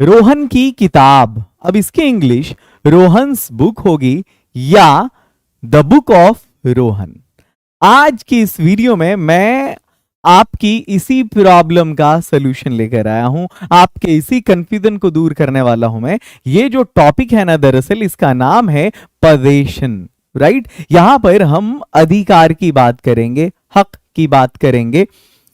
रोहन की किताब, अब इसकी इंग्लिश रोहन्स बुक होगी या द बुक ऑफ रोहन। आज की इस वीडियो में मैं आपकी इसी प्रॉब्लम का सलूशन लेकर आया हूं, आपके इसी कंफ्यूजन को दूर करने वाला हूं मैं। ये जो टॉपिक है ना, दरअसल इसका नाम है पजेशन, राइट। यहां पर हम अधिकार की बात करेंगे, हक की बात करेंगे,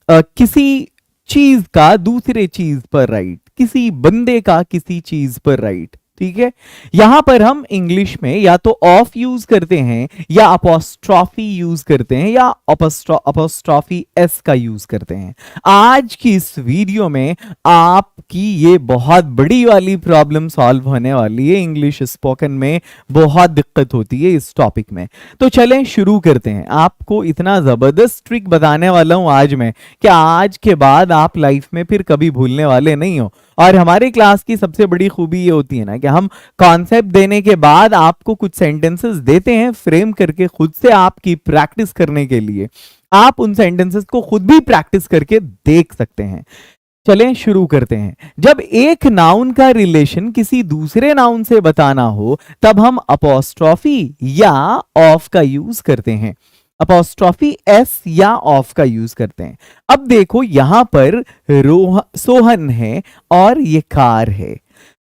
किसी चीज का दूसरे चीज पर राइट, किसी बंदे का किसी चीज पर राइट, ठीक है। यहां पर हम इंग्लिश में या तो ऑफ यूज करते हैं या अपोस्ट्रॉफी यूज करते हैं या अपोस्ट्रॉफी एस का यूज करते हैं। आज की इस वीडियो में आपकी ये बहुत बड़ी वाली प्रॉब्लम सॉल्व होने वाली है। इंग्लिश स्पोकन में बहुत दिक्कत होती है इस टॉपिक में, तो चलें शुरू करते हैं। आपको इतना जबरदस्त ट्रिक बताने वाला हूं आज मैं कि आज के बाद आप लाइफ में फिर कभी भूलने वाले नहीं हो। और हमारी क्लास की सबसे बड़ी खूबी ये होती है ना कि हम कॉन्सेप्ट देने के बाद आपको कुछ सेंटेंसेस देते हैं फ्रेम करके खुद से आपकी प्रैक्टिस करने के लिए। आप उन सेंटेंसेस को खुद भी प्रैक्टिस करके देख सकते हैं। चलें शुरू करते हैं। जब एक नाउन का रिलेशन किसी दूसरे नाउन से बताना हो तब हम अपोस्ट्रॉफी या ऑफ का यूज करते हैं, अपोस्ट्रॉफी एस या ऑफ का यूज करते हैं। अब देखो यहां पर सोहन है और ये कार है,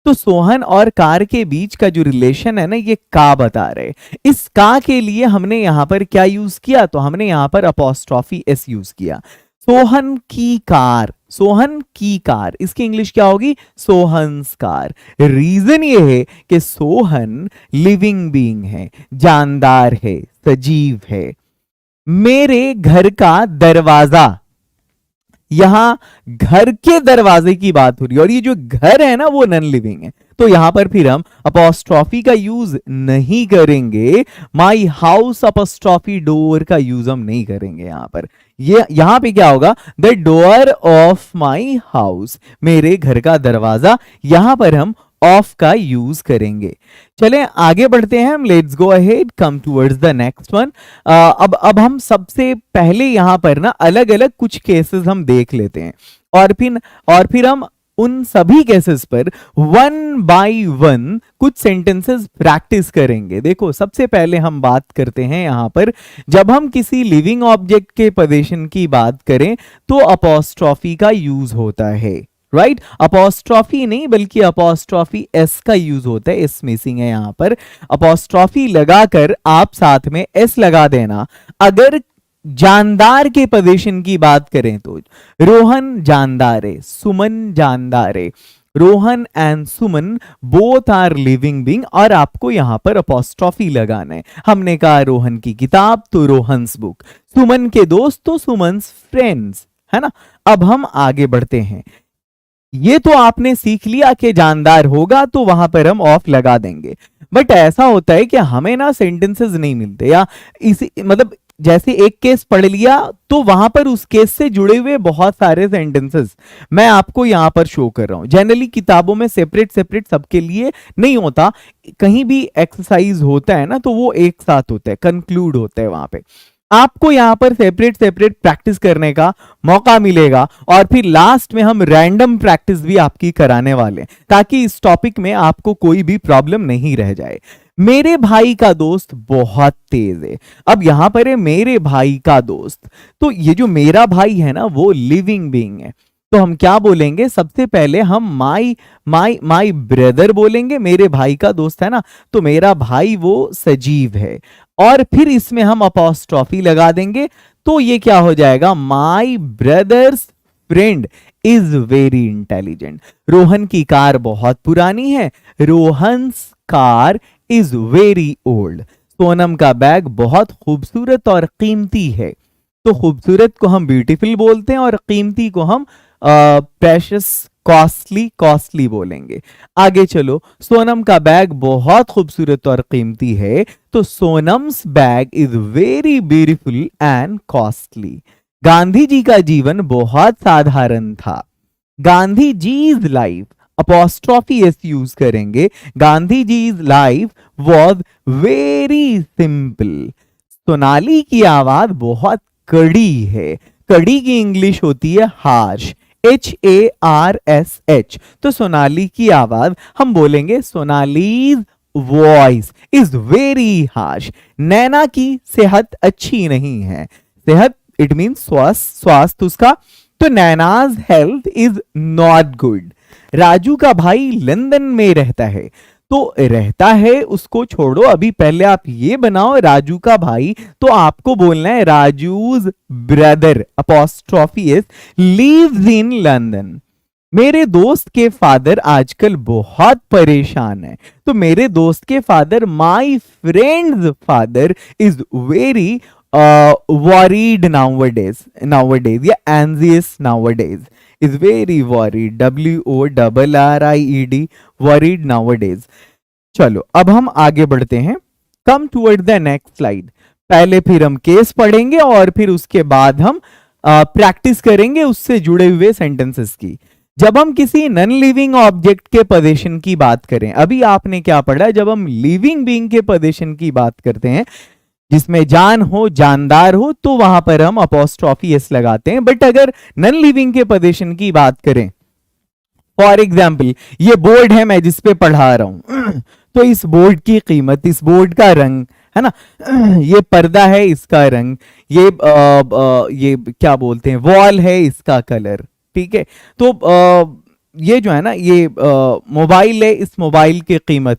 तो सोहन और कार के बीच का जो रिलेशन है ना, ये का बता रहे। इस का के लिए हमने यहां पर क्या यूज किया, तो हमने यहां पर अपोस्ट्रॉफी एस यूज किया। सोहन की कार, सोहन की कार, इसकी इंग्लिश क्या होगी, सोहन्स कार। रीजन ये है कि सोहन लिविंग बीइंग है, जानदार है, सजीव है। मेरे घर का दरवाजा, यहां घर के दरवाजे की बात हो रही है और ये जो घर है ना वो नॉन लिविंग है, तो यहां पर फिर हम अपोस्ट्रॉफी का यूज नहीं करेंगे। माई हाउस अपोस्ट्रॉफी डोर का यूज हम नहीं करेंगे यहां पर। ये यहां पे क्या होगा, the door of my house, मेरे घर का दरवाजा। यहां पर हम ऑफ का यूज करेंगे। चलें आगे बढ़ते हैं हम, let's go ahead, come towards the next one. अब हम सबसे पहले यहां पर ना अलग अलग कुछ केसेस हम देख लेते हैं और फिर हम उन सभी केसेस पर वन बाय वन कुछ सेंटेंसेस प्रैक्टिस करेंगे। देखो सबसे पहले हम बात करते हैं यहां पर, जब हम किसी लिविंग ऑब्जेक्ट के पोजीशन की बात करें तो अपोस्ट्रॉफी का यूज होता है, राइट। अपोस्ट्रॉफी नहीं बल्कि अपोस्ट्रॉफी एस का यूज होता है, एस मिसिंग है यहां पर। अपोस्ट्रॉफी लगाकर आप साथ में एस लगा देना। अगर जानदार के पोजीशन की बात करें तो रोहन जानदार है, सुमन जानदार है। Rohan and Suman both are living being और आपको यहां पर अपोस्ट्रॉफी लगाना है। हमने कहा रोहन की किताब तो रोहन्स बुक, सुमन के दोस्त तो सुमन्स फ्रेंड्स, है ना। अब हम आगे बढ़ते हैं। ये तो आपने सीख लिया कि जानदार होगा तो वहां पर हम ऑफ लगा देंगे, बट ऐसा होता है कि हमें ना सेंटेंसेस नहीं मिलते, या इसी मतलब जैसे एक केस पढ़ लिया तो वहां पर उस केस से जुड़े हुए बहुत सारे सेंटेंसेस मैं आपको यहां पर शो कर रहा हूं। जनरली किताबों में सेपरेट सेपरेट सबके लिए नहीं होता, कहीं भी एक्सरसाइज होता है ना तो वो एक साथ होता है, कंक्लूड होता है वहां पे। आपको यहां पर सेपरेट सेपरेट प्रैक्टिस करने का मौका मिलेगा और फिर लास्ट में हम रैंडम प्रैक्टिस भी आपकी कराने वाले हैं ताकि इस टॉपिक में आपको कोई भी प्रॉब्लम नहीं रह जाए। मेरे भाई का दोस्त बहुत तेज है, अब यहां पर है मेरे भाई का दोस्त, तो ये जो मेरा भाई है ना वो लिविंग बीइंग है, तो हम क्या बोलेंगे, सबसे पहले हम माई ब्रदर बोलेंगे। मेरे भाई का दोस्त है ना, तो मेरा भाई वो सजीव है और फिर इसमें हम अपोस्ट्रॉफी लगा देंगे तो ये क्या हो जाएगा, my brother's friend is very intelligent. Rohan की कार बहुत पुरानी है, Rohan's car is very old. Sonam का बैग बहुत खूबसूरत और कीमती है, तो खूबसूरत को हम ब्यूटीफुल बोलते हैं और कीमती को हम प्रेशियस कॉस्टली बोलेंगे। आगे चलो, सोनम का बैग बहुत खूबसूरत और कीमती है, तो Sonam's bag is very beautiful and costly. Gandhi ji का जीवन बहुत साधारण था, Gandhi ji's life, apostrophe S use करेंगे, Gandhi ji's life was very simple. Sonali की आवाज बहुत कड़ी है, कड़ी की इंग्लिश होती है हार्श। HARSH। तो सोनाली की आवाज हम बोलेंगे Sonali's voice is very harsh. Naina की सेहत अच्छी नहीं है। सेहत इट मीन्स स्वास्थ्य उसका। तो Naina's health is not good. Raju का भाई लंदन में रहता है। तो रहता है उसको छोड़ो, अभी पहले आप ये बनाओ राजू का भाई, तो आपको बोलना है Raju's brother apostrophe S lives in London. मेरे दोस्त के फादर आजकल बहुत परेशान है। तो मेरे दोस्त के father my friends father is very worried nowadays या anxious nowadays is very worried, WORRIED worried nowadays। चलो अब हम आगे बढ़ते हैं। come toward the next slide। पहले फिर हम केस पढ़ेंगे और फिर उसके बाद हम प्रैक्टिस करेंगे उससे जुड़े हुए सेंटेंसेस की। जब हम किसी नॉन लिविंग ऑब्जेक्ट के पोजीशन की बात करें, अभी आपने क्या पढ़ा, जब हम लिविंग बीइंग के पोजीशन की बात करते हैं जिसमें जान हो, जानदार हो, तो वहां पर हम अपॉस्ट्रोफी एस लगाते हैं। बट अगर नॉन लिविंग के पोजीशन की बात करें, फॉर एग्जाम्पल ये बोर्ड है मैं जिस पे पढ़ा रहा हूं, तो इस बोर्ड की कीमत, इस बोर्ड का रंग है ना, ये पर्दा है इसका रंग, ये क्या बोलते हैं वॉल है इसका कलर, ठीक है। तो ये जो है ना, ये मोबाइल है, इस मोबाइल की कीमत,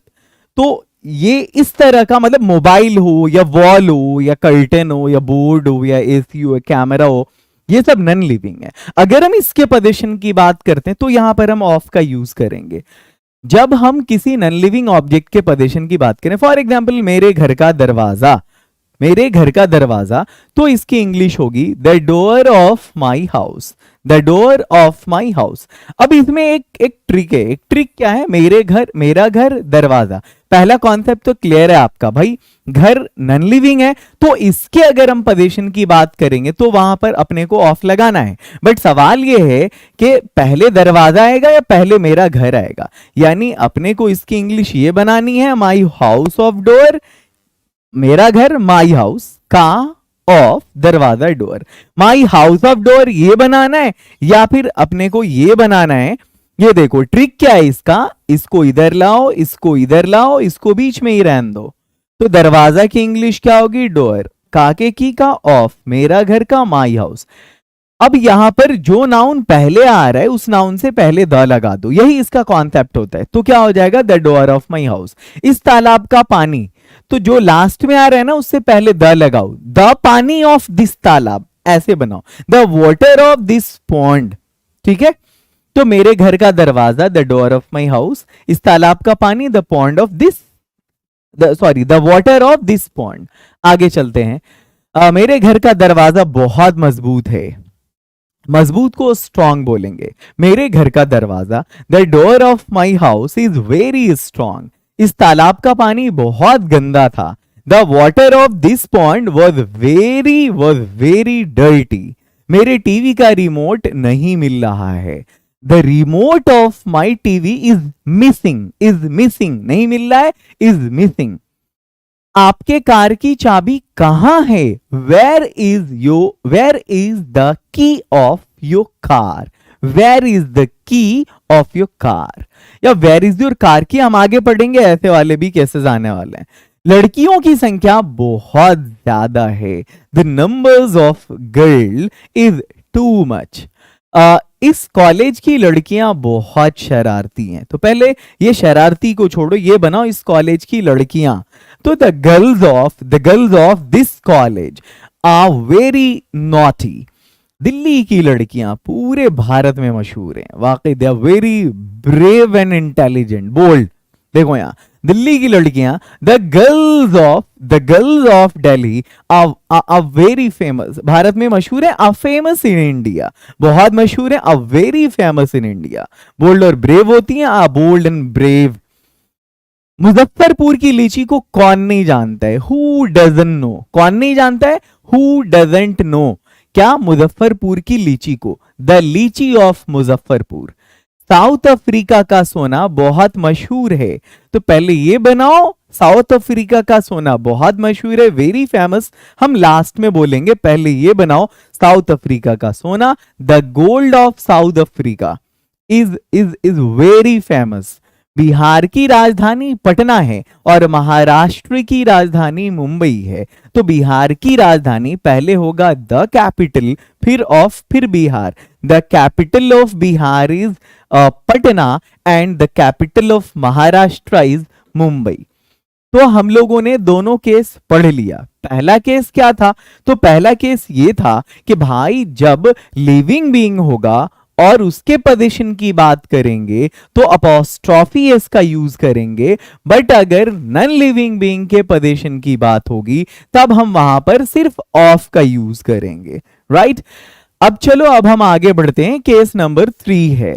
तो ये इस तरह का, मतलब मोबाइल हो या वॉल हो या कर्टन हो या बोर्ड हो या एसी हो, कैमरा हो, ये सब नॉन लिविंग है। अगर हम इसके पोजीशन की बात करते हैं तो यहां पर हम ऑफ का यूज करेंगे। जब हम किसी नॉन लिविंग ऑब्जेक्ट के पोजीशन की बात करें, फॉर एग्जांपल मेरे घर का दरवाजा, मेरे घर का दरवाजा, तो इसकी इंग्लिश होगी the door of my house, the door of my house. अब इसमें एक ट्रिक है। एक ट्रिक क्या है, मेरे घर, मेरा घर, दरवाजा। पहला कॉन्सेप्ट तो क्लियर है आपका, भाई घर नॉन लिविंग है, तो इसके अगर हम पोजीशन की बात करेंगे तो वहां पर अपने को ऑफ लगाना है। बट सवाल ये है कि पहले दरवाजा आएगा या पहले मेरा घर आएगा, यानी अपने को इसकी इंग्लिश ये बनानी है, माई हाउस ऑफ डोर, मेरा घर, माई हाउस का ऑफ दरवाजा door. My house of door ये बनाना है या फिर अपने को ये बनाना है, ये देखो ट्रिक क्या है इसका, इसको इधर लाओ, इसको इधर लाओ, इसको बीच में ही रहने दो। तो दरवाजा की इंग्लिश क्या होगी, डोर, काके की का ऑफ, मेरा घर का माई हाउस। अब यहां पर जो नाउन पहले आ रहा है उस नाउन से पहले द लगा दो, यही इसका कॉन्सेप्ट होता है। तो क्या हो जाएगा, the door of my house. इस तालाब का पानी, तो जो लास्ट में आ रहा है ना उससे पहले द लगाओ, द पानी ऑफ दिस तालाब, ऐसे बनाओ, the water of this pond, ठीक है। तो मेरे घर का दरवाजा, the door of my house, इस तालाब का पानी, the pond of this, the water of this pond. आगे चलते हैं। मेरे घर का दरवाजा बहुत मजबूत है, मजबूत को स्ट्रॉन्ग बोलेंगे। मेरे घर का दरवाजा, the door of my house is very strong. इस तालाब का पानी बहुत गंदा था, the water of this pond was very dirty. मेरे टीवी का रिमोट नहीं मिल रहा है, the remote of my TV is missing, नहीं मिल रहा है, इज मिसिंग। आपके कार की चाबी कहां है, where is the key of your car, where is the key of your car, या where is your car key हम आगे पढ़ेंगे, ऐसे वाले भी केसेस आने वाले हैं। लड़कियों की संख्या बहुत ज्यादा है, the numbers of girl is too much. इस कॉलेज की लड़कियां बहुत शरारती हैं। तो पहले ये शरारती को छोड़ो, ये बनाओ इस कॉलेज की लड़कियां। तो the girls of this college are very naughty. Delhi की लड़कियां पूरे भारत में मशहूर हैं, वाकई they are very brave and intelligent, bold. देखो यहां दिल्ली की लड़कियां, the girls of Delhi are very famous, Bharat में मशहूर है, आर फेमस इन इंडिया, बहुत मशहूर है, are very famous in India. Bold और ब्रेव होती हैं, are bold and brave. Muzaffarpur की लीची को कौन नहीं जानता है, हु डजंट नो, कौन नहीं जानता है, हु डजंट नो, क्या, मुजफ्फरपुर की लीची को, द लीची ऑफ मुजफ्फरपुर। साउथ अफ्रीका का सोना बहुत मशहूर है। तो पहले ये बनाओ, साउथ अफ्रीका का सोना बहुत मशहूर है, वेरी फेमस। हम लास्ट में बोलेंगे, पहले ये बनाओ, साउथ अफ्रीका का सोना, the gold of south Africa is very famous. Bihar की राजधानी पटना है और महाराष्ट्र की राजधानी मुंबई है। तो बिहार की राजधानी पहले होगा द कैपिटल, फिर Bihar. The capital of Bihar is Patna and the capital of Maharashtra is Mumbai. तो हम लोगों ने दोनों केस पढ़ लिया। पहला केस क्या था? तो पहला केस ये था कि भाई जब लिविंग बीइंग होगा और उसके पोजीशन की बात करेंगे तो अपॉस्ट्रॉफी एस का यूज करेंगे, बट अगर नॉन लिविंग बीइंग के पोजीशन की बात होगी तब हम वहां पर सिर्फ ऑफ का यूज करेंगे, राइट। अब चलो, अब हम आगे बढ़ते हैं। केस नंबर 3 है,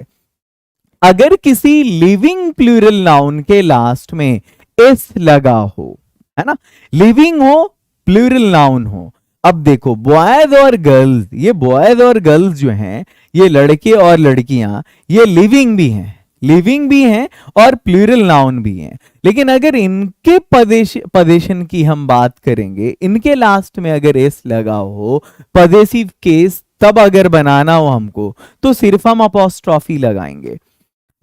अगर किसी लिविंग प्लूरल नाउन के लास्ट में एस लगा हो, है ना, लिविंग हो, प्लूरल नाउन हो। अब देखो, बॉयज और गर्ल्स, ये बॉयज और गर्ल्स जो हैं, ये लड़के और लड़कियां, ये लिविंग भी हैं और प्लूरल नाउन भी हैं। लेकिन अगर इनके पोजीशन की हम बात करेंगे, इनके लास्ट में अगर एस लगा हो, पॉजेसिव केस तब अगर बनाना हो हमको, तो सिर्फ हम अपॉस्ट्रॉफी लगाएंगे।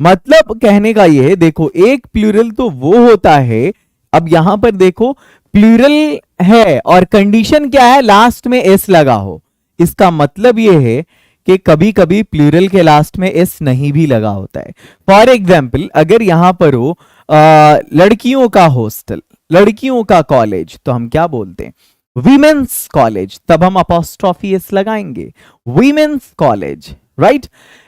मतलब कहने का ये है, देखो एक प्लूरल तो वो होता है, अब यहां पर देखो प्लूरल है और कंडीशन क्या है, लास्ट में एस लगा हो। इसका मतलब ये है कि कभी कभी प्लूरल के लास्ट में एस नहीं भी लगा होता है। फॉर एग्जाम्पल, अगर यहां पर हो लड़कियों का हॉस्टल, लड़कियों का कॉलेज, तो हम क्या बोलते हैं, वीमेंस कॉलेज, तब हम अपॉस्ट्रॉफी एस लगाएंगे, वीमेंस कॉलेज, राइट।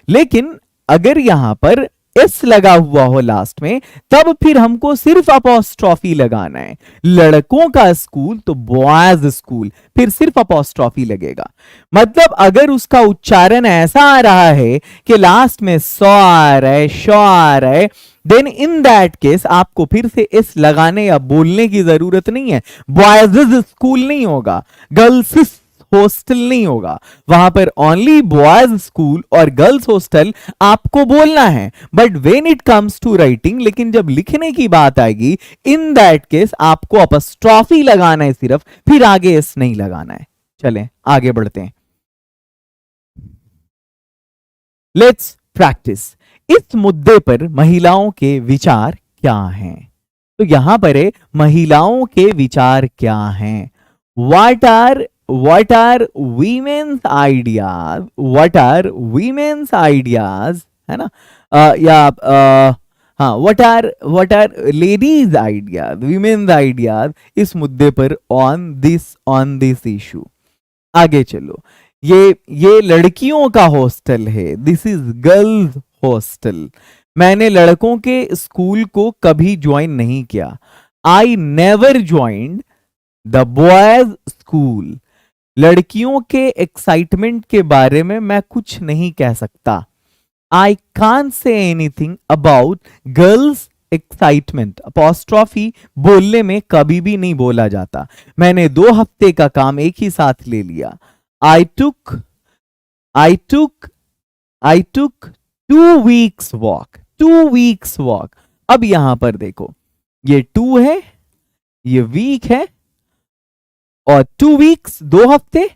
लेकिन अगर यहां पर एस लगा हुआ हो लास्ट में, तब फिर हमको सिर्फ अपॉस्ट्रॉफी लगाना है। लड़कों का स्कूल तो बॉयज स्कूल, फिर सिर्फ अपॉस्ट्रॉफी लगेगा। मतलब अगर उसका उच्चारण ऐसा आ रहा है कि लास्ट में सॉ आ रहा है, शॉ आ रहा है, देन इन दैट केस आपको फिर से एस लगाने या बोलने की जरूरत नहीं है। बॉयज स्कूल नहीं होगा, गर्ल्स हॉस्टल नहीं होगा, वहां पर ओनली बॉयज स्कूल और गर्ल्स हॉस्टल आपको बोलना है। But when it comes to writing, लेकिन जब लिखने की बात आएगी, इन दैट केस आपको अपॉस्ट्रॉफी लगाना है सिर्फ, फिर आगे एस नहीं लगाना है। चलें आगे बढ़ते हैं, लेट्स प्रैक्टिस। इस मुद्दे पर महिलाओं के विचार क्या हैं? तो यहां पर है, महिलाओं के विचार क्या हैं? What are women's ideas? What are women's ideas? है ना, हाँ, what are ladies ideas, women's ideas इस मुद्दे पर on this issue। आगे चलो, ये लड़कियों का हॉस्टल है, दिस इज गर्ल्स हॉस्टल। मैंने लड़कों के स्कूल को कभी ज्वाइन नहीं किया, I never joined the boys school. लड़कियों के एक्साइटमेंट के बारे में मैं कुछ नहीं कह सकता, I can't say anything about girls excitement. Apostrophe बोलने में कभी भी नहीं बोला जाता। मैंने 2 हफ्ते का काम एक ही साथ ले लिया, I took 2 weeks walk, 2 weeks walk। अब यहां पर देखो, ये 2 है, ये वीक है, और 2 weeks 2 हफ्ते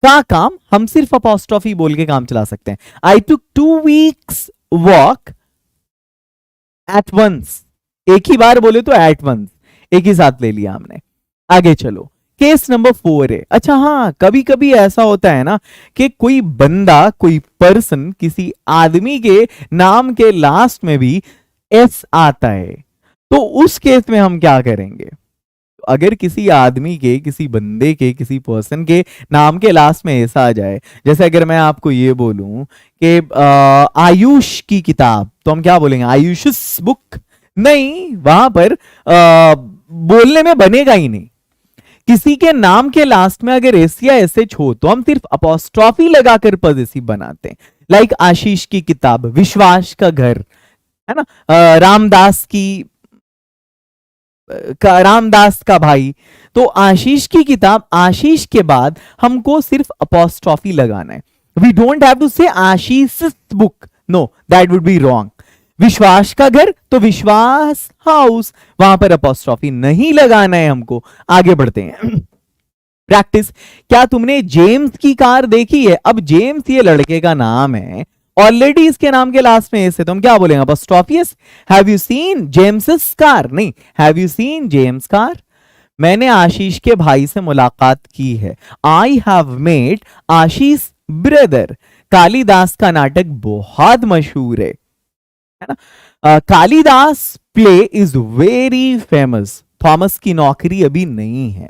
का काम हम सिर्फ अपॉस्ट्रॉफी बोल के काम चला सकते हैं। I took 2 weeks walk at once, एक ही बार बोले तो at once, एक ही साथ ले लिया हमने। आगे चलो, केस नंबर 4 है। अच्छा हाँ, कभी कभी ऐसा होता है ना कि कोई बंदा, कोई पर्सन, किसी आदमी के नाम के लास्ट में भी एस आता है, तो उस केस में हम क्या करेंगे? अगर किसी आदमी के, किसी बंदे के, किसी पर्सन के नाम के लास्ट में ऐसा आ जाए, जैसे अगर मैं आपको ये बोलूं कि आयुष की किताब, तो हम क्या बोलेंगे? आयुष्स बुक? नहीं, वहां पर बोलने में बनेगा ही नहीं। किसी के नाम के लास्ट में अगर एस या एसएच हो तो हम सिर्फ अपॉस्ट्रॉफी लगाकर पॉजेसिव बनाते हैं। लाइक आशीष की किताब, विश्वास का घर, है ना, रामदास का भाई। तो आशीष की किताब, आशीष के बाद हमको सिर्फ अपॉस्ट्रॉफी लगाना है। We don't have to say Ashish book, no, that would be wrong. Vishwas का घर तो विश्वास हाउस, वहां पर अपॉस्ट्रॉफी नहीं लगाना है हमको। आगे बढ़ते हैं। प्रैक्टिस, क्या तुमने जेम्स की कार देखी है? अब जेम्स ये लड़के का नाम है, ऑलरेडी इसके नाम के लास्ट में एस है, तो हम क्या बोलेंगे? Apostrophe S. Have you seen James car? नहीं, have you seen James car? मैंने आशीष के भाई से मुलाकात की है। I have met Ashish brother. Kalidas का नाटक बहुत मशहूर है ना? Kalidas play is very famous. Thomas की नौकरी अभी नहीं है।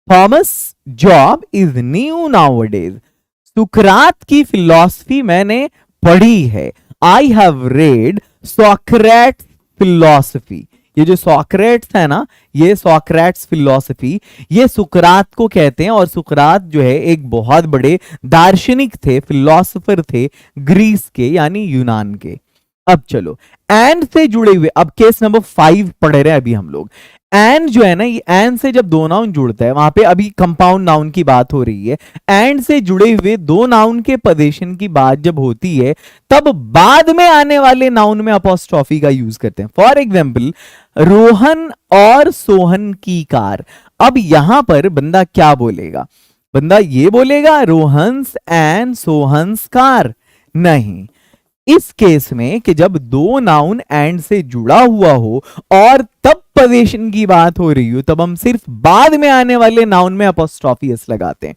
Thomas job is new nowadays. सुकरात की फिलॉसफी मैंने पढ़ी है। I have read Socrates philosophy. ये जो सोक्रेट्स है ना, ये सोक्रेट्स फिलॉसफी, ये सुकरात को कहते हैं। और सुकरात जो है एक बहुत बड़े दार्शनिक थे, फिलोसोफर थे ग्रीस के, यानी यूनान के। अब चलो एंड से जुड़े हुए, अब केस नंबर 5 पढ़ रहे हैं अभी हम लोग। एंड जो है ना, ये एंड से जब दो नाउन जुड़ता है, वहां पे अभी कंपाउंड नाउन की बात हो रही है। एंड से जुड़े हुए दो नाउन के पदेशन की बात जब होती है, तब बाद में आने वाले नाउन में अपॉस्ट्रॉफी का यूज करते हैं। फॉर एग्जाम्पल, रोहन और सोहन की कार। अब यहां पर बंदा क्या बोलेगा? बंदा ये बोलेगा रोहन्स एंड सोहन्स कार? नहीं, इस केस में कि जब दो नाउन एंड से जुड़ा हुआ हो और तब पोजीशन की बात हो रही हो, तब हम सिर्फ बाद में आने वाले नाउन में अपॉस्ट्रॉफी एस लगाते हैं।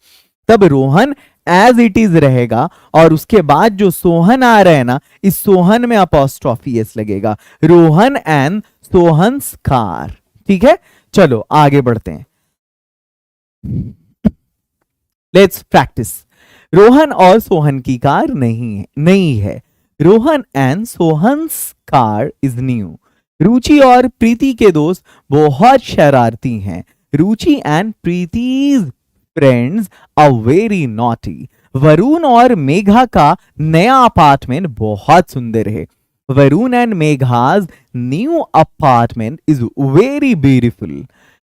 तब रोहन एज इट इज रहेगा और उसके बाद जो सोहन आ रहा है ना, इस सोहन में अपॉस्ट्रॉफी एस लगेगा। Rohan and Sohan's car. ठीक है, चलो आगे बढ़ते हैं। Let's practice. रोहन और सोहन की कार नहीं है। Rohan and Sohan's car is new. Ruchi और प्रीति के दोस्त बहुत शरारती हैं। Ruchi and Preeti's friends are very naughty. Varun और मेघा का नया अपार्टमेंट बहुत सुंदर है। Varun and Megha's new apartment is very beautiful.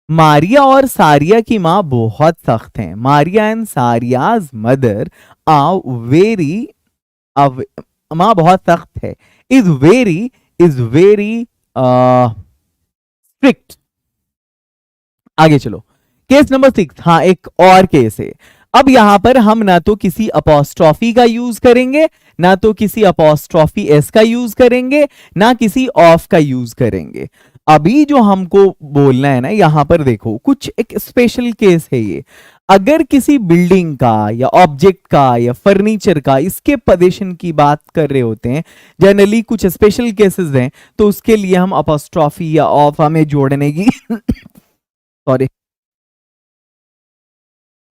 Maria और सारिया की माँ बहुत सख्त हैं। Maria and Saria's mother are very, माँ बहुत सख्त है। Is very strict. आगे चलो, केस नंबर 6। हाँ, एक और केस है। अब यहां पर हम ना तो किसी अपॉस्ट्रॉफी का यूज करेंगे, ना तो किसी अपॉस्ट्रॉफी एस का यूज करेंगे, ना किसी ऑफ का यूज करेंगे। अभी जो हमको बोलना है ना, यहां पर देखो कुछ एक स्पेशल केस है ये। अगर किसी बिल्डिंग का या ऑब्जेक्ट का या फर्नीचर का, इसके पोजीशन की बात कर रहे होते हैं, जनरली कुछ स्पेशल केसेस हैं, तो उसके लिए हम अपॉस्ट्रॉफी या ऑफ हमें जोड़ने की सॉरी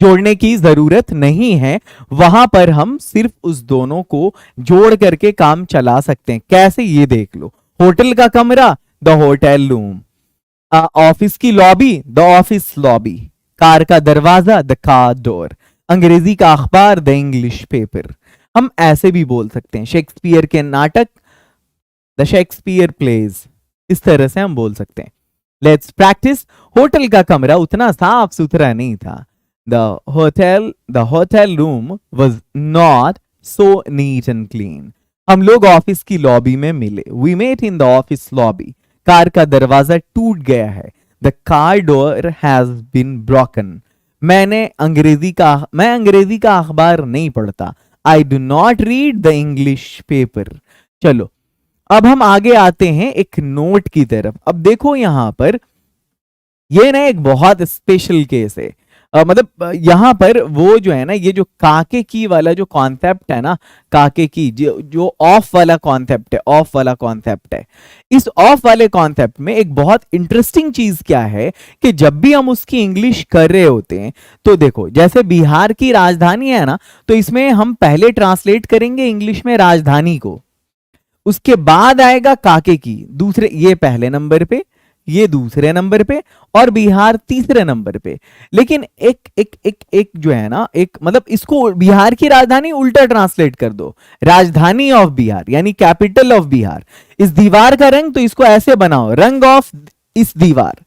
जोड़ने की जरूरत नहीं है। वहां पर हम सिर्फ उस दोनों को जोड़ करके काम चला सकते हैं। कैसे, ये देख लो। होटल का कमरा, द होटल रूम। ऑफिस की lobby, the office lobby. Car का दरवाजा, द कार डोर। अंग्रेजी का अखबार, द इंग्लिश पेपर। हम ऐसे भी बोल सकते हैं, शेक्सपियर के नाटक, द शेक्सपियर प्लेज। इस तरह से हम बोल सकते हैं। Let's practice. होटल का कमरा उतना साफ सुथरा नहीं था। the hotel room was not so neat and clean. हम लोग ऑफिस की लॉबी में मिले। We met in the office lobby. Car का दरवाजा टूट गया है। The car door has been broken. मैं अंग्रेजी का अखबार नहीं पढ़ता। I do not read the English paper. चलो, अब हम आगे आते हैं एक नोट की तरफ। अब देखो यहां पर ये ना एक बहुत स्पेशल केस है। मतलब यहां पर वो जो है ना, ये जो काके की वाला जो कॉन्सेप्ट है ना, काके की जो ऑफ वाला कॉन्सेप्ट है। इस ऑफ वाले कॉन्सेप्ट में एक बहुत इंटरेस्टिंग चीज क्या है कि जब भी हम उसकी इंग्लिश कर रहे होते हैं, तो देखो जैसे बिहार की राजधानी है ना, तो इसमें हम पहले ट्रांसलेट करेंगे इंग्लिश में राजधानी को, उसके बाद आएगा काके की, दूसरे, ये पहले नंबर पे, ये दूसरे नंबर पे, और बिहार तीसरे नंबर पे। लेकिन एक जो है ना, एक मतलब इसको बिहार की राजधानी उल्टा ट्रांसलेट कर दो, राजधानी ऑफ बिहार यानी कैपिटल ऑफ बिहार। इस दीवार का रंग तो इसको ऐसे बनाओ, रंग ऑफ इस दीवार।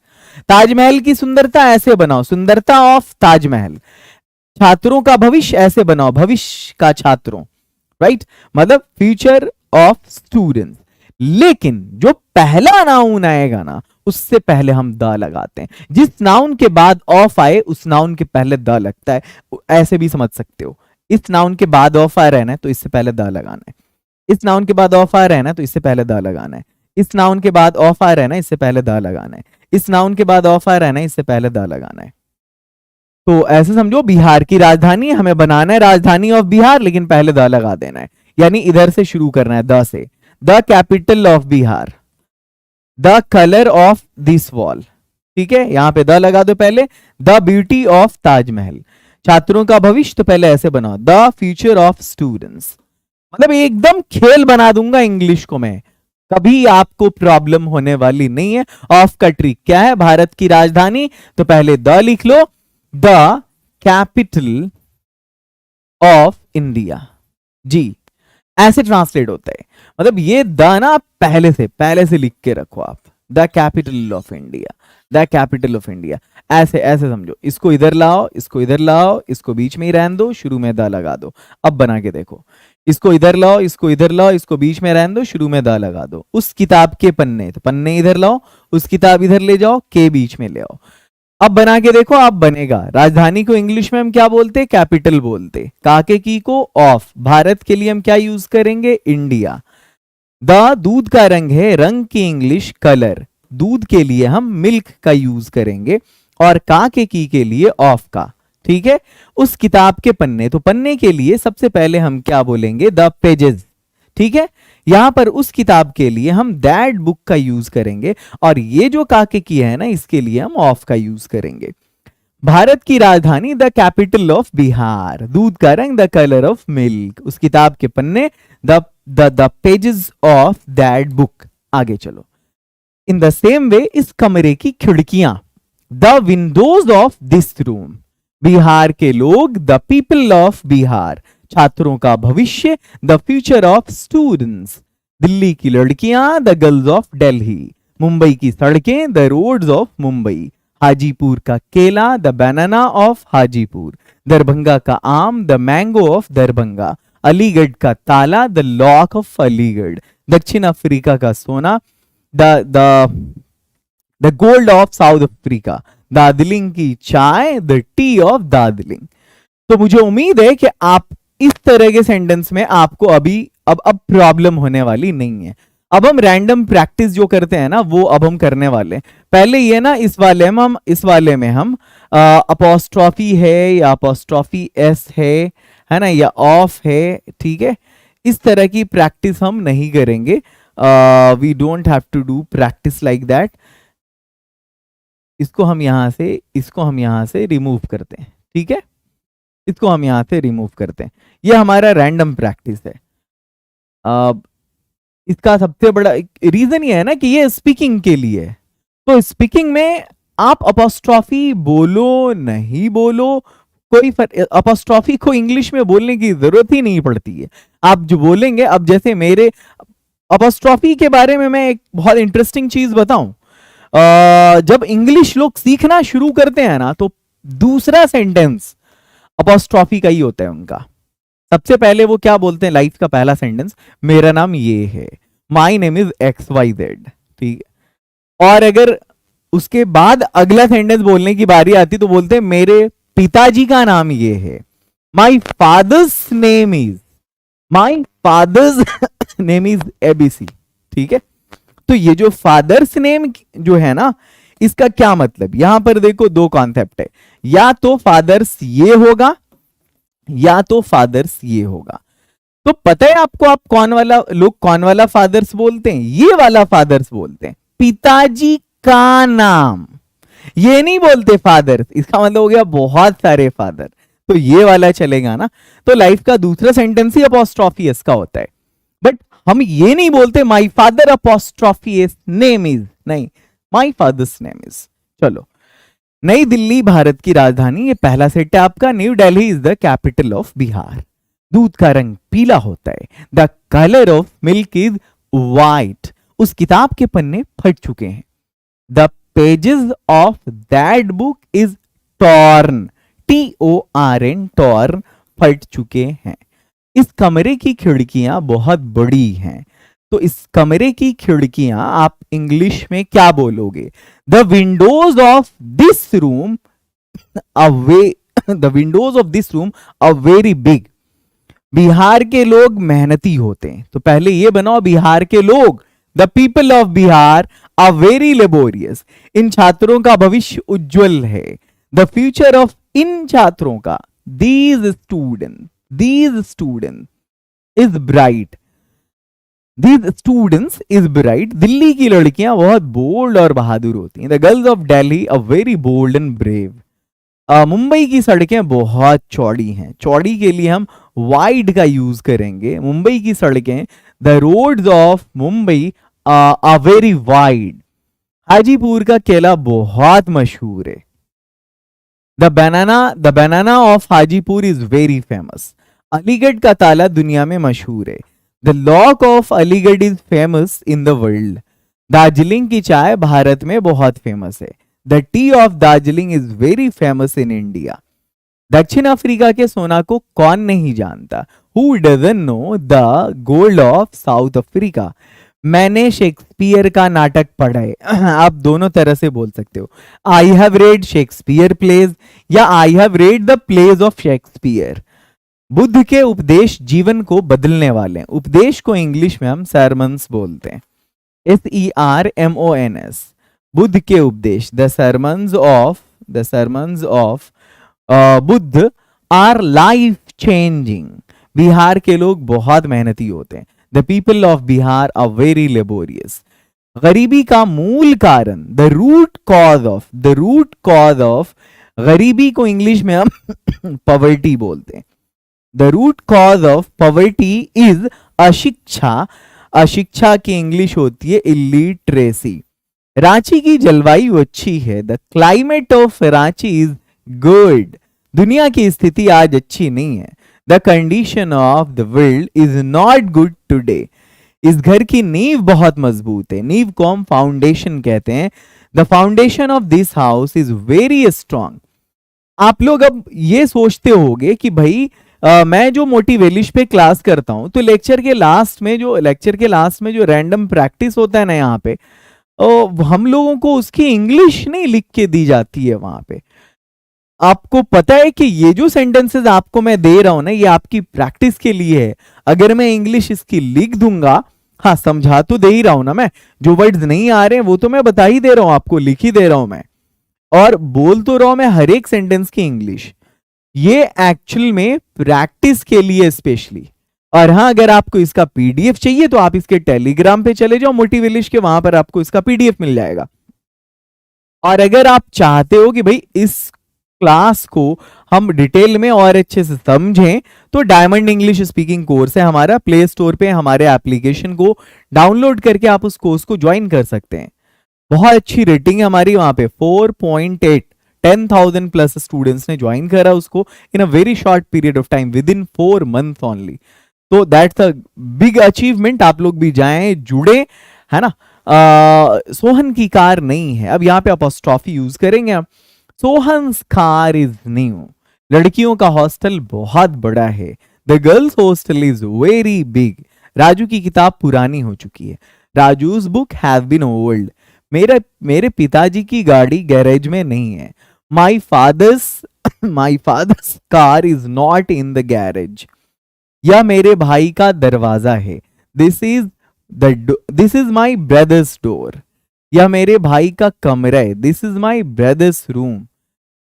ताजमहल की सुंदरता ऐसे बनाओ, सुंदरता ऑफ ताजमहल। छात्रों का भविष्य ऐसे बनाओ, भविष्य का छात्रों, राइट, मतलब फ्यूचर ऑफ स्टूडेंट्स। लेकिन जो पहला नाउन आएगा ना, उससे पहले हम द लगाते हैं। जिस नाउन के बाद ऑफ आए उस नाउन के पहले द लगता है। ऐसे भी समझ सकते हो, इस नाउन के बाद ऑफ आ रहा है ना, तो इससे पहले द लगाना है। इस नाउन के बाद ऑफ आ रहा है ना, तो इससे पहले द लगाना है। इस नाउन के बाद ऑफ आ रहा है ना, इससे पहले द लगाना है। इस नाउन के बाद ऑफ आ रहा है ना, इससे पहले द लगाना है। तो ऐसे समझो, बिहार की राजधानी हमें बनाना है राजधानी ऑफ बिहार, लेकिन पहले द लगा देना है। यानी इधर से शुरू करना है, द से। The capital of Bihar, the colour of this wall. ठीक है, यहां पे द लगा दो पहले। द ब्यूटी ऑफ ताजमहल, छात्रों का भविष्य, तो पहले ऐसे बनाओ, द फ्यूचर ऑफ स्टूडेंट्स। मतलब एकदम खेल बना दूंगा इंग्लिश को मैं, कभी आपको प्रॉब्लम होने वाली नहीं है। ऑफ का ट्रिक क्या है, भारत की राजधानी, तो पहले द लिख लो, द कैपिटल ऑफ इंडिया। जी, ऐसे ट्रांसलेट होता है। मतलब ये द ना आप पहले से लिख के रखो आप, the capital of India, the capital of India. ऐसे ऐसे समझो, इसको इधर लाओ, इसको इधर लाओ, इसको बीच में ही रहने दो, शुरू में द लगा दो। अब बना के देखो, इसको इधर लाओ, इसको इधर लाओ, इसको बीच में रहने दो, शुरू में द लगा दो। उस किताब के पन्ने, तो पन्ने इधर लाओ, उस किताब इधर ले जाओ, के बीच में ले आओ। अब बना के देखो, अब बनेगा। राजधानी को इंग्लिश में हम क्या बोलते, कैपिटल बोलते। काके की को ऑफ, भारत के लिए हम क्या यूज करेंगे, इंडिया। द दूध का रंग है, रंग की इंग्लिश कलर, दूध के लिए हम मिल्क का यूज करेंगे। और काके की के लिए ऑफ का। ठीक है, उस किताब के पन्ने, तो पन्ने के लिए सबसे पहले हम क्या बोलेंगे, द पेजेस। ठीक है, यहां पर उस किताब के लिए हम दैट बुक का यूज करेंगे, और ये जो काके की है ना, इसके लिए हम ऑफ का यूज करेंगे। भारत की राजधानी, द कैपिटल ऑफ बिहार, दूध का रंग, द कलर ऑफ मिल्क, उस किताब के पन्ने, the pages of that book. आगे चलो, इन द सेम वे, इस कमरे की खिड़कियां, the windows of this room, Bihar के लोग, द पीपल ऑफ बिहार, छात्रों का भविष्य, the future of students, Delhi की लड़कियां, the girls of Delhi, Mumbai की सड़कें, the roads of Mumbai, Hajipur का केला, the banana of Hajipur, Darbhanga का आम, the mango of Darbhanga, Aligarh का ताला, द लॉक ऑफ अलीगढ़, दक्षिण अफ्रीका का सोना, the the the gold of south Africa, Darjeeling की चाय, द टी ऑफ दार्जिलिंग। तो मुझे उम्मीद है कि आप इस तरह के सेंटेंस में आपको अभी अब प्रॉब्लम होने वाली नहीं है। अब हम रैंडम प्रैक्टिस जो करते हैं ना, वो अब हम करने वाले हैं। पहले ये ना, इस वाले में हम अपोस्ट्रॉफी है या अपोस्ट्रॉफी एस है ना, या ऑफ है। ठीक है, इस तरह की प्रैक्टिस हम नहीं करेंगे। We don't have to do practice like that. इसको हम यहां से रिमूव करते हैं। ठीक है, इसको हम यहां से रिमूव करते हैं। ये हमारा रैंडम प्रैक्टिस है। अब इसका सबसे बड़ा रीजन ये है ना कि ये स्पीकिंग के लिए है। तो स्पीकिंग में आप अपोस्ट्रॉफी बोलो नहीं बोलो, कोई अपोस्ट्रॉफी को इंग्लिश में बोलने की जरूरत ही नहीं पड़ती है। आप जो बोलेंगे, अब जैसे मेरे अपोस्ट्रॉफी के बारे में मैं एक बहुत इंटरेस्टिंग चीज बताऊं। जब इंग्लिश लोग सीखना शुरू करते हैं ना, तो दूसरा सेंटेंस अपोस्ट्रॉफी का ही होता है उनका। सबसे पहले वो क्या बोलते हैं, लाइफ का पहला सेंटेंस, मेरा नाम ये है, माई नेम इज XYZ। ठीक है, और अगर उसके बाद अगला सेंटेंस बोलने की बारी आती तो बोलते हैं मेरे पिताजी का नाम ये है, my father's name is ABC। ठीक है, तो ये जो फादर्स नेम जो है ना, इसका क्या मतलब, यहां पर देखो दो कॉन्सेप्ट है, या तो फादर्स ये होगा या तो फादर्स ये होगा। तो पता है आपको, आप लोग कौन वाला फादर्स बोलते हैं, ये वाला फादर्स बोलते हैं, पिताजी का नाम, ये नहीं बोलते फादर्स। इसका मतलब हो गया बहुत सारे फादर, तो ये वाला चलेगा ना। तो लाइफ का दूसरा सेंटेंस ही अपोस्ट्रॉफी एस का होता है। बट हम ये नहीं बोलते my father apostrophe S name is, नहीं, माई फादर्स नेम इज। चलो, नई दिल्ली भारत की राजधानी, ये पहला सेट है आपका। New Delhi is the capital of Bihar, दूध का रंग पीला होता है, the colour of milk is white, उस किताब के पन्ने फट चुके हैं, the pages of that book is torn, TORN, torn, फट चुके हैं, इस कमरे की खिड़कियां बहुत बड़ी हैं, तो इस कमरे की खिड़कियां आप इंग्लिश में क्या बोलोगे? The windows of this room away the windows of this room are very big. Bihar के लोग मेहनती होते हैं, तो पहले ये बनाओ, बिहार के लोग, the people of Bihar are very laborious. इन छात्रों का भविष्य उज्जवल है। द फ्यूचर ऑफ इन छात्रों का, these student is bright. These students is bright. Delhi की लड़कियां बहुत बोल्ड और बहादुर होती हैं। The girls of Delhi are very bold and brave. Mumbai की सड़कें बहुत चौड़ी हैं। चौड़ी के लिए हम वाइड का यूज करेंगे। मुंबई की सड़कें, the roads of Mumbai are very wide. Hajipur का केला बहुत मशहूर है। The banana of Hajipur is very famous. Aligarh का ताला दुनिया में मशहूर है। The lock of Aligarh is famous in the world. Darjeeling की चाय भारत में बहुत फेमस है। The tea of Darjeeling is very famous in India. दक्षिण अफ्रीका के सोना को कौन नहीं जानता? Who doesn't know the gold of south Africa? मैंने शेक्सपियर का नाटक पढ़ा है। आप दोनों तरह से बोल सकते हो, I have read Shakespeare plays या I have read the plays of Shakespeare. Buddha के उपदेश जीवन को बदलने वाले हैं। उपदेश को इंग्लिश में हम सरमन्स बोलते हैं, SERMONS। बुद्ध के उपदेश, the sermons of Buddha are life changing. Bihar के लोग बहुत मेहनती होते हैं। The people of Bihar are very laborious. गरीबी का मूल कारण, द रूट कॉज ऑफ गरीबी को इंग्लिश में हम पॉवर्टी बोलते हैं। The root cause of poverty is अशिक्षा। अशिक्षा की इंग्लिश होती है इलिटरेसी। रांची की जलवायु अच्छी है। The climate of Ranchi is good. दुनिया की स्थिति आज अच्छी नहीं है। The condition of the world is not good today. इस घर की नींव बहुत मजबूत है। नींव को हम फाउंडेशन कहते हैं। The foundation of this house is very strong. आप लोग अब ये सोचते होंगे कि भाई मैं जो मोटिवेलिश पे क्लास करता हूं, तो लेक्चर के लास्ट में जो रैंडम प्रैक्टिस होता है ना, यहाँ पे हम लोगों को उसकी इंग्लिश नहीं लिख के दी जाती है। वहां पे आपको पता है कि ये जो सेंटेंसेस आपको मैं दे रहा हूं ना, ये आपकी प्रैक्टिस के लिए है। अगर मैं इंग्लिश इसकी लिख दूंगा, हाँ समझा तो दे ही रहा हूं ना मैं, जो वर्ड्स नहीं आ रहे हैं वो तो मैं बता ही दे रहा हूं आपको, लिख ही दे रहा हूं मैं, और बोल तो रहा हूं मैं हर एक सेंटेंस की इंग्लिश। ये एक्चुअल में प्रैक्टिस के लिए स्पेशली। और हाँ, अगर आपको इसका पीडीएफ चाहिए तो आप इसके टेलीग्राम पे चले जाओ मोटिवेलिश के, वहां पर आपको इसका पीडीएफ मिल जाएगा। और अगर आप चाहते हो कि भाई इस क्लास को हम डिटेल में और अच्छे से समझें, तो डायमंड इंग्लिश स्पीकिंग कोर्स है हमारा, प्ले स्टोर पे हमारे एप्लीकेशन को डाउनलोड करके आप उस कोर्स को ज्वाइन कर सकते हैं। बहुत अच्छी रेटिंग है हमारी वहां पे, 4.8, 10,000 प्लस स्टूडेंट्स ने ज्वाइन करा उसको in a very short period of time, within 4 month only. तो दैट्स अ बिग अचीवमेंट। आप लोग भी जाएं, जुड़े, है ना। सोहन की कार नहीं है, अब यहाँ पे अपॉस्ट्रॉफी यूज करेंगे हम। Sohan's car is new. लड़कियों का हॉस्टल बहुत बड़ा है। The girls hostel is very big. Raju की किताब पुरानी हो चुकी है। Raju's book have been old. मेरे पिताजी की गाड़ी गैरेज में नहीं है। My father's car is not in the garage. यह मेरे भाई का दरवाजा है। This is my brother's door. यह मेरे भाई का कमरा है। This is my brother's room.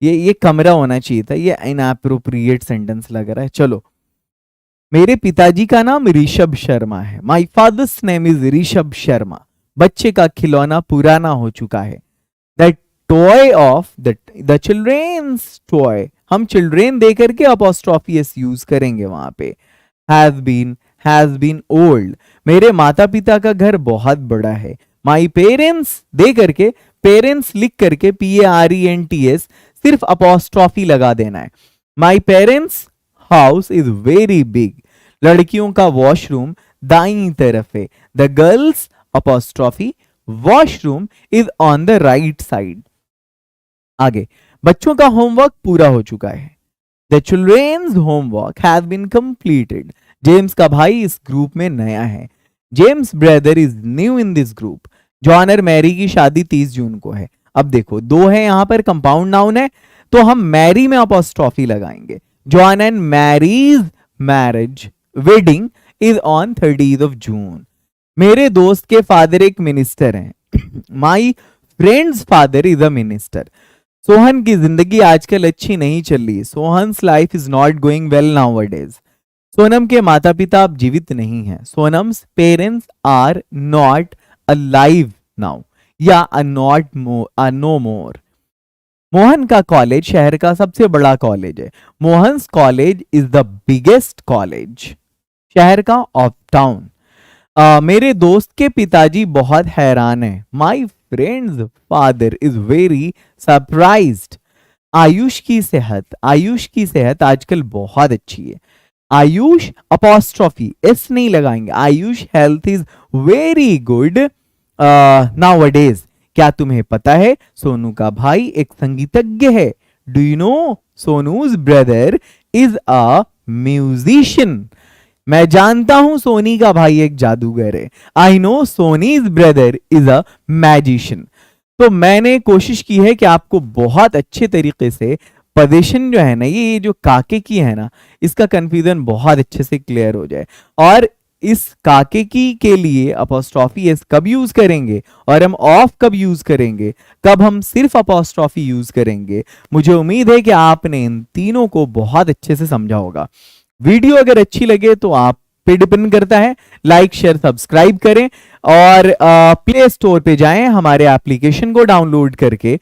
ये कमरा होना चाहिए था, ये इनएप्रोप्रिएट सेंटेंस लग रहा है। चलो, मेरे पिताजी का नाम ऋषभ शर्मा है। My father's name is Rishabh Sharma. बच्चे का खिलौना पुराना हो चुका है। The toy of the children's toy, हम चिल्ड्रेन दे करके अपॉस्ट्रॉफी एस यूज करेंगे वहां पे। Has been old. मेरे माता पिता का घर बहुत बड़ा है। माई पेरेंट्स दे करके, पेरेंट्स लिख करके PARENTS सिर्फ अपॉस्ट्रॉफी लगा देना है। My parents house is very big. लड़कियों का वॉशरूम दाईं तरफ है। The girls apostrophe washroom is on the right side. आगे, बच्चों का होमवर्क पूरा हो चुका है। The children's homework has been completed. James का भाई इस ग्रुप में नया है। James brother is new in this group. John और मैरी की शादी 30 जून को है। अब देखो दो है यहां पर, कंपाउंड नाउन है, तो हम मैरी में अपॉस्ट्रोफी लगाएंगे। John and Mary's marriage wedding is on 30th of June। मेरे दोस्त के फादर एक मिनिस्टर हैं। My friend's father is a minister. Sohan की जिंदगी आजकल अच्छी नहीं चल रही। Sohan's life is not going well nowadays. Sonam के माता पिता अब जीवित नहीं हैं। Sonam's parents are not alive now या नो मोर। मोहन का कॉलेज शहर का सबसे बड़ा कॉलेज है। Mohan's college is the biggest college शहर का ऑफ टाउन। मेरे दोस्त के पिताजी बहुत हैरान हैं। My friend's father is very surprised. Ayush की सेहत आजकल बहुत अच्छी है। आयुष अपॉस्ट्रोफी एस नहीं लगाएंगे। Ayush health is very good nowadays. क्या तुम्हें पता है सोनू का भाई एक संगीतज्ञ है? Do you know Sonu's brother is a musician. मैं जानता हूं सोनी का भाई एक जादूगर है। I know Soni's brother is a magician. तो मैंने कोशिश की है कि आपको बहुत अच्छे तरीके से पोजीशन जो है ना, ये जो काके की है ना, इसका कंफ्यूजन बहुत अच्छे से क्लियर हो जाए। और इस काके की के लिए अपॉस्ट्रोफी एस कब यूज करेंगे और हम ऑफ कब यूज करेंगे, कब हम सिर्फ अपॉस्ट्रोफी यूज करेंगे, मुझे उम्मीद है कि आपने इन तीनों को बहुत अच्छे से समझा होगा। वीडियो अगर अच्छी लगे तो आप पे डिपेंड करता है, लाइक शेयर सब्सक्राइब करें और प्ले स्टोर पे जाएं, हमारे एप्लीकेशन को डाउनलोड करके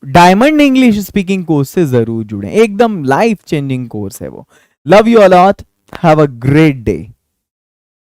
डायमंड इंग्लिश स्पीकिंग कोर्स से जरूर जुड़ें। एकदम लाइफ चेंजिंग कोर्स है वो। Love you a lot, have a great day.